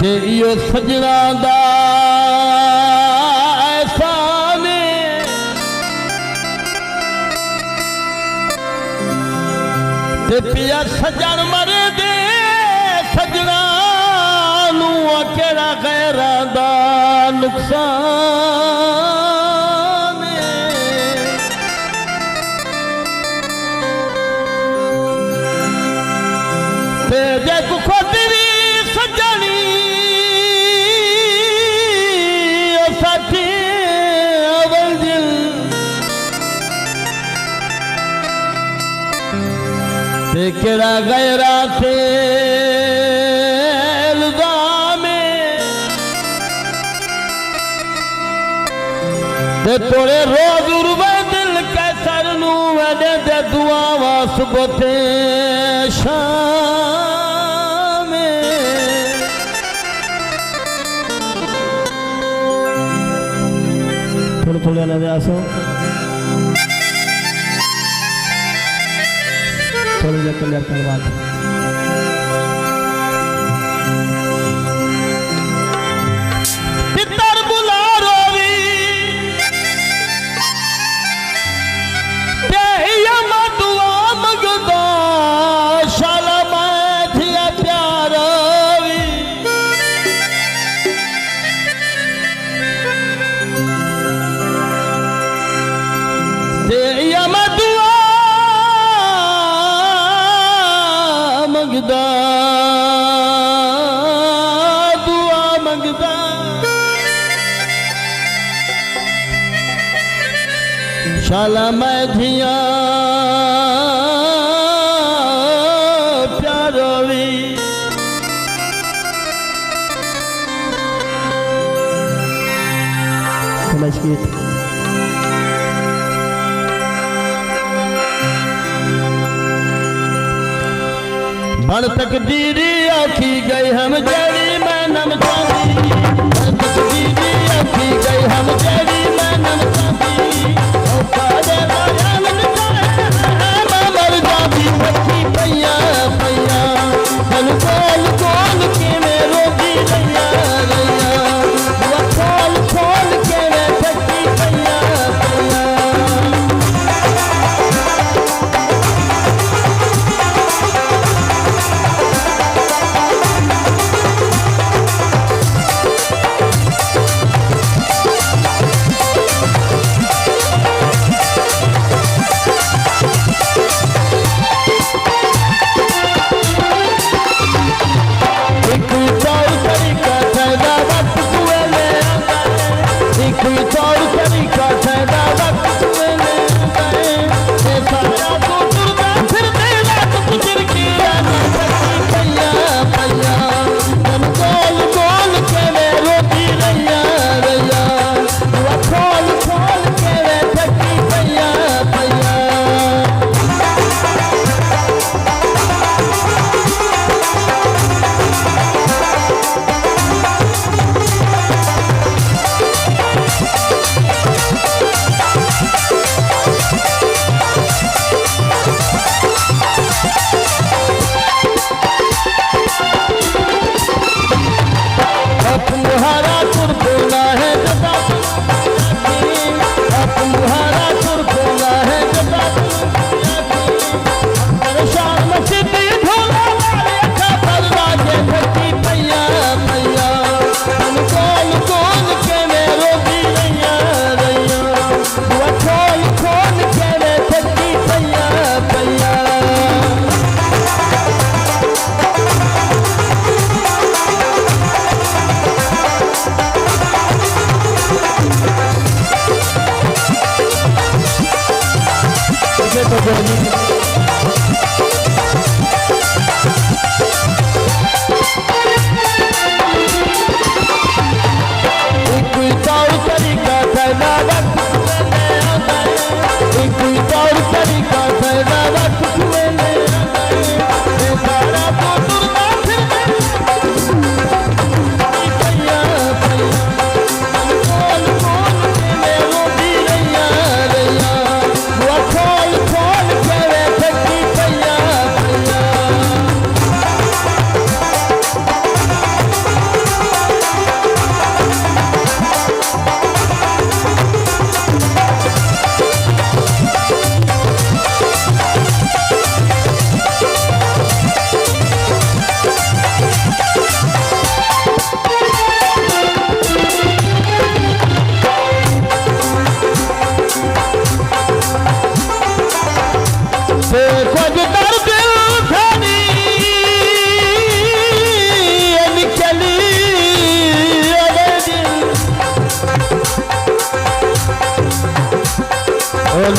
ते इहो सजना दा एहसान ते पिया सजन मरे दे सजना नू केड़ा गैरां दा नुकसान ते जे को खोदी भी सजनी ओ साथी अवल दिल ते केड़ा गैरा थे इल्जाम ते तोरे रोज उर्वे दिल कैसर नू वदे दे दुआवा सुबह ते शाम थोड़े थोड़े नजर आसो थोड़ी देर क्लियर कर बात पितर बुला रोवी ते यम दुआ मंगदा शाला मैं थिया प्यारवी ते यम मंगदा दुआ मंगदा शाला मैं धिया प्यारवी समझ के बड़ तकदीरी आखी गई हम जड़ी मैं नम चांदी बड़ तकदीरी आखी गई हम जड़ी मैं नम चांदी ओ कादे लाया मन जाए मैं मर जाती पक्की पैया पैया तन कोल कोल के मैं रोगी रैया रैया वो खोल खोल के मैं पक्की पैया पैया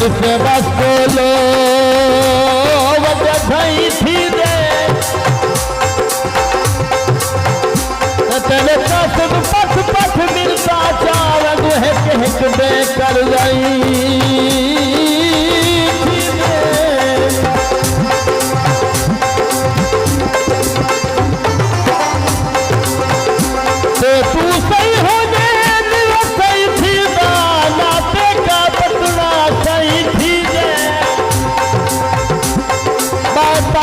से बस बोलो वजह थई थी दे तेरे कसम पथ पथ मिलता चावग हिक दे कर गई तो तू सही हो सही थी नाते का पतना सही थी बात